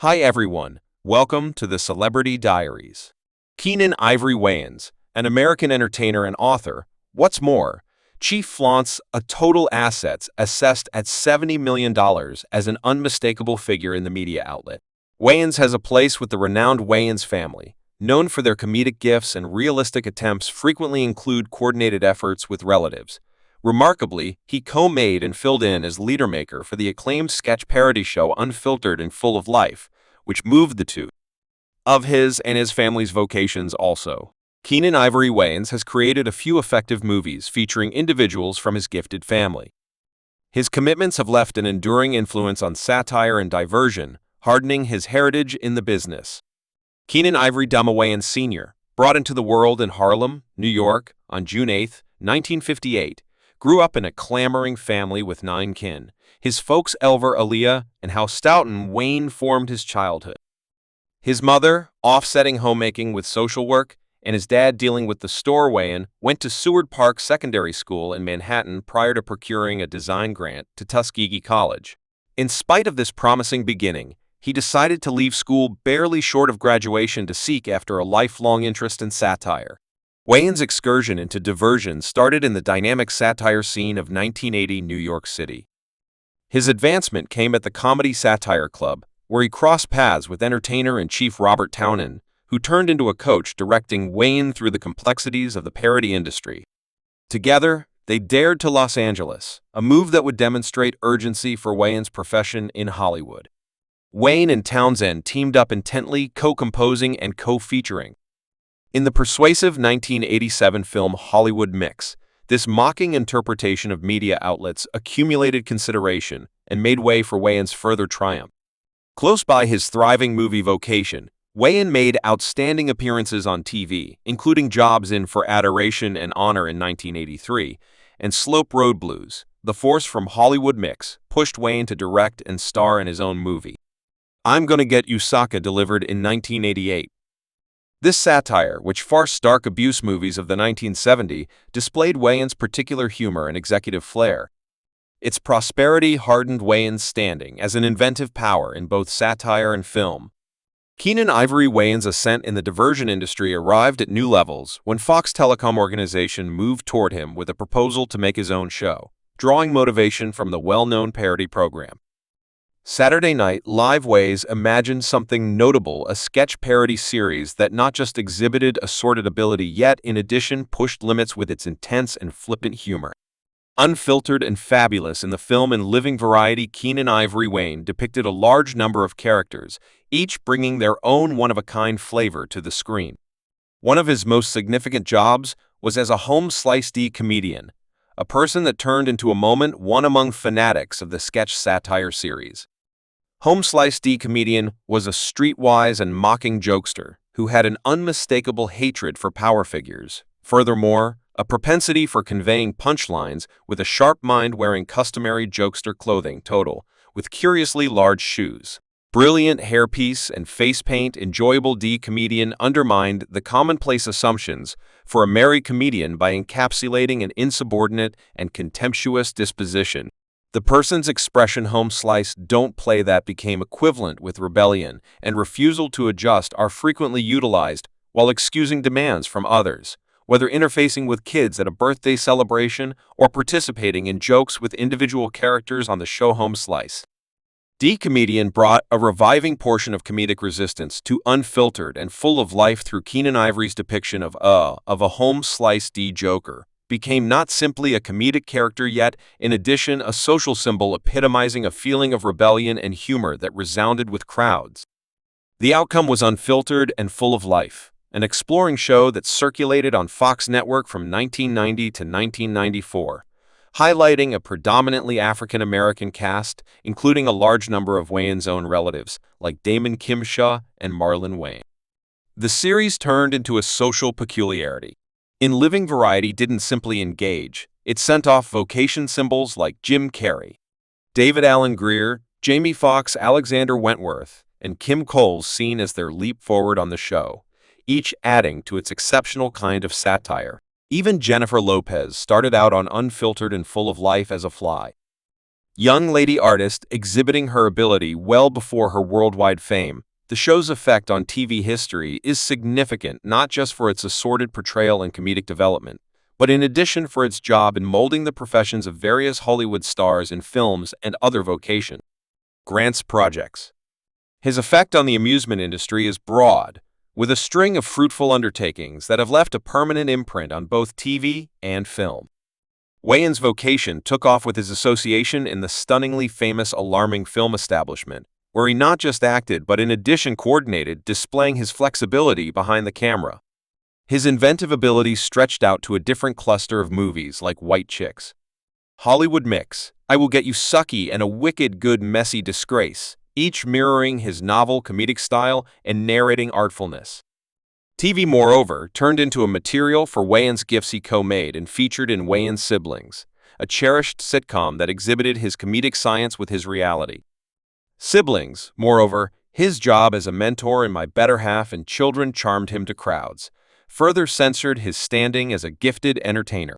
Hi everyone, welcome to the Celebrity Diaries. Keenen Ivory Wayans, an American entertainer and author, what's more, chief flaunts a total assets assessed at $70 million as an unmistakable figure in the media outlet. Wayans has a place with the renowned Wayans family, known for their comedic gifts and realistic attempts frequently include coordinated efforts with relatives. Remarkably, he co-made and filled in as leader-maker for the acclaimed sketch parody show Unfiltered and Full of Life, which moved the two of his and his family's vocations also. Keenen Ivory Wayans has created a few effective movies featuring individuals from his gifted family. His commitments have left an enduring influence on satire and diversion, hardening his heritage in the business. Keenen Ivory Wayans Sr., brought into the world in Harlem, New York, on June 8, 1958, grew up in a clamoring family with 9 kin. His folks Elver Aaliyah and how Stoughton Wayne formed his childhood. His mother, offsetting homemaking with social work, and his dad dealing with the store Wayan, went to Seward Park Secondary School in Manhattan prior to procuring a design grant to Tuskegee College. In spite of this promising beginning, he decided to leave school barely short of graduation to seek after a lifelong interest in satire. Wayans' excursion into diversion started in the dynamic satire scene of 1980 New York City. His advancement came at the Comedy Satire Club, where he crossed paths with entertainer-in-chief Robert Townend, who turned into a coach directing Wayan through the complexities of the parody industry. Together, they dared to Los Angeles, a move that would demonstrate urgency for Wayans' profession in Hollywood. Wayan and Townzen teamed up intently, co-composing and co-featuring. In the persuasive 1987 film Hollywood Mix, this mocking interpretation of media outlets accumulated consideration and made way for Wayans' further triumph. Close by his thriving movie vocation, Wayan made outstanding appearances on TV, including jobs in For Adoration and Honor in 1983, and Slope Road Blues. The force from Hollywood Mix pushed Wayan to direct and star in his own movie, I'm Gonna Get You Sucker, delivered in 1988. This satire, which farced dark abuse movies of the 1970s, displayed Wayans' particular humor and executive flair. Its prosperity hardened Wayans' standing as an inventive power in both satire and film. Keenen Ivory Wayans' ascent in the diversion industry arrived at new levels when Fox Telecom Organization moved toward him with a proposal to make his own show, drawing motivation from the well-known parody program. Saturday Night Live Ways imagined something notable, a sketch parody series that not just exhibited assorted ability yet, in addition, pushed limits with its intense and flippant humor. Unfiltered and fabulous in the film and living variety, Keenen Ivory Wayans depicted a large number of characters, each bringing their own one-of-a-kind flavor to the screen. One of his most significant jobs was as a home-sliced comedian, a person that turned into a moment one among fanatics of the sketch satire series. Home-sliced comedian was a streetwise and mocking jokester who had an unmistakable hatred for power figures. Furthermore, a propensity for conveying punchlines with a sharp mind, wearing customary jokester clothing total, with curiously large shoes. Brilliant hairpiece and face paint, enjoyable comedian undermined the commonplace assumptions for a merry comedian by encapsulating an insubordinate and contemptuous disposition. The person's expression home slice don't play that became equivalent with rebellion and refusal to adjust are frequently utilized while excusing demands from others, whether interfacing with kids at a birthday celebration or participating in jokes with individual characters on the show Home Slice. Comedian brought a reviving portion of comedic resistance to Unfiltered and Full of Life through Keenen Ivory's depiction of a home slice joker. Became not simply a comedic character yet, in addition, a social symbol epitomizing a feeling of rebellion and humor that resounded with crowds. The outcome was Unfiltered and Full of Life, an exploring show that circulated on Fox Network from 1990 to 1994, highlighting a predominantly African-American cast, including a large number of Wayan's own relatives, like Damon Kimshaw and Marlon Wayans. The series turned into a social peculiarity. In living variety didn't simply engage, it sent off vocation symbols like Jim Carrey, David Alan Grier, Jamie Foxx, Alexander Wentworth, and Kim Coles seen as their leap forward on the show, each adding to its exceptional kind of satire. Even Jennifer Lopez started out on Unfiltered and Full of Life as a fly. young lady artist exhibiting her ability well before her worldwide fame. The show's effect on TV history is significant not just for its assorted portrayal and comedic development, but in addition for its job in molding the professions of various Hollywood stars in films and other vocations. Grant's projects. His effect on the amusement industry is broad, with a string of fruitful undertakings that have left a permanent imprint on both TV and film. Wayan's vocation took off with his association in the stunningly famous Alarming film establishment, where he not just acted but in addition coordinated, displaying his flexibility behind the camera. His inventive abilities stretched out to a different cluster of movies like White Chicks, Hollywood Mix, I Will Get You Sucky, and A Wicked Good Messy Disgrace, each mirroring his novel comedic style and narrating artfulness. TV, moreover, turned into a material for Wayan's gifts he co-made and featured in Wayan's Siblings, a cherished sitcom that exhibited his comedic science with his reality. Siblings, moreover, his job as a mentor in My Better Half and Children charmed him to crowds, further censored his standing as a gifted entertainer.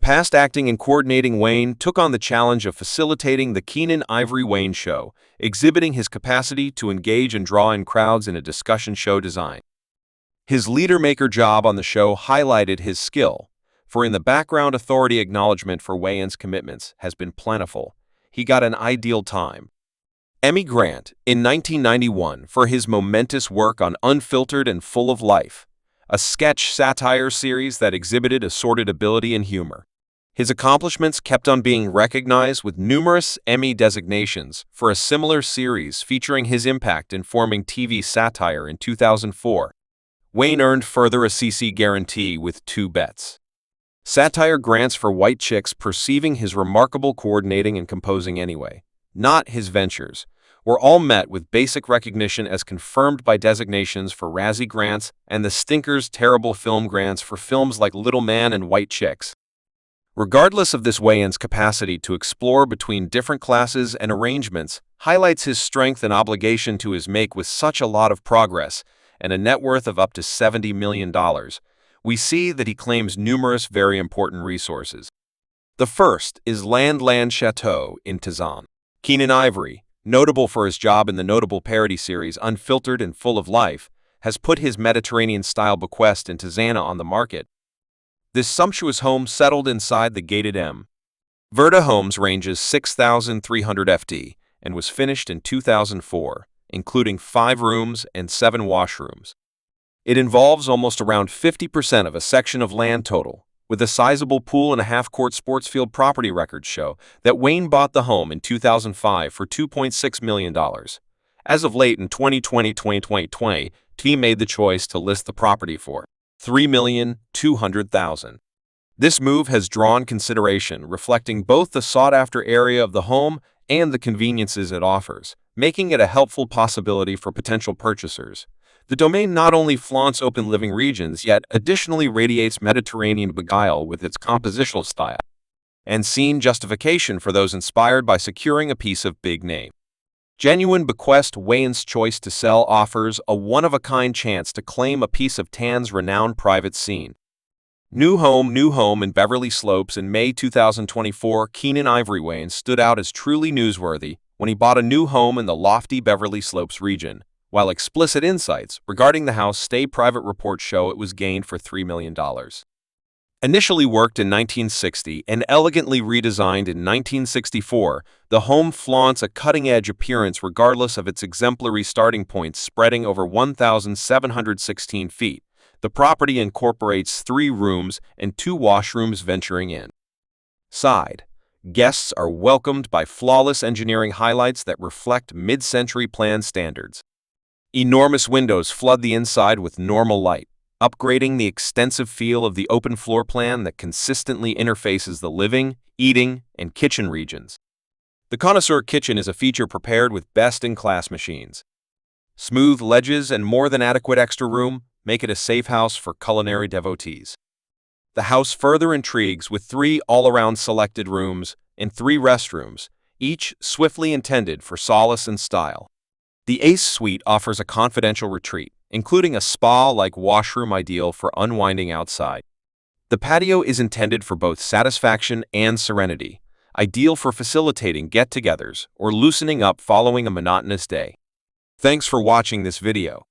Past acting and coordinating, Wayan took on the challenge of facilitating the Keenen Ivory Wayans show, exhibiting his capacity to engage and draw in crowds in a discussion show design. His leader-maker job on the show highlighted his skill, for in the background authority acknowledgement for Wayan's commitments has been plentiful. He got an ideal time. Emmy Grant in 1991 for his momentous work on Unfiltered and Full of Life, a sketch satire series that exhibited assorted ability and humor. His accomplishments kept on being recognized with numerous Emmy designations for a similar series featuring his impact in forming TV satire in 2004. Wayan earned further a CC guarantee with 2 bets. Satire grants for White Chicks, perceiving his remarkable coordinating and composing anyway, not his ventures, were all met with basic recognition as confirmed by designations for Razzie grants and the Stinkers Terrible Film grants for films like Little Man and White Chicks. Regardless of this, Wayan's capacity to explore between different classes and arrangements highlights his strength and obligation to his make. With such a lot of progress and a net worth of up to $70 million, we see that he claims numerous very important resources. The first is Land Chateau in Townzen. Keenen Ivory, notable for his job in the notable parody series Unfiltered and Full of Life, has put his Mediterranean-style bequest in Townzen on the market. This sumptuous home settled inside the gated M. Verda Homes ranges 6,300 FT and was finished in 2004, including 5 rooms and 7 washrooms. It involves almost around 50% of a section of land total, with a sizable pool and a half-court sports field. Property records show that Wayan bought the home in 2005 for $2.6 million. As of late in 2020, team made the choice to list the property for $3,200,000. This move has drawn consideration, reflecting both the sought-after area of the home and the conveniences it offers, making it a helpful possibility for potential purchasers. The domain not only flaunts open living regions, yet additionally radiates Mediterranean beguile with its compositional style and scene justification for those inspired by securing a piece of big name. Genuine bequest. Wayan's choice to sell offers a one-of-a-kind chance to claim a piece of Tanz's renowned private scene. New home in Beverly Slopes. In May 2024, Keenen Ivory Wayans stood out as truly newsworthy when he bought a new home in the lofty Beverly Slopes region, while explicit insights regarding the house stay private reports show it was gained for $3 million. Initially worked in 1960 and elegantly redesigned in 1964, the home flaunts a cutting-edge appearance regardless of its exemplary starting point spreading over 1,716 feet. The property incorporates 3 rooms and 2 washrooms. Venturing inside, guests are welcomed by flawless engineering highlights that reflect mid-century plan standards. Enormous windows flood the inside with normal light, upgrading the extensive feel of the open floor plan that consistently interfaces the living, eating, and kitchen regions. The connoisseur kitchen is a feature prepared with best-in-class machines. Smooth ledges and more than adequate extra room make it a safe house for culinary devotees. The house further intrigues with 3 all-around selected rooms and 3 restrooms, each swiftly intended for solace and style. The Ace Suite offers a confidential retreat, including a spa-like washroom ideal for unwinding outside. The patio is intended for both satisfaction and serenity, ideal for facilitating get-togethers or loosening up following a monotonous day. Thanks for watching this video.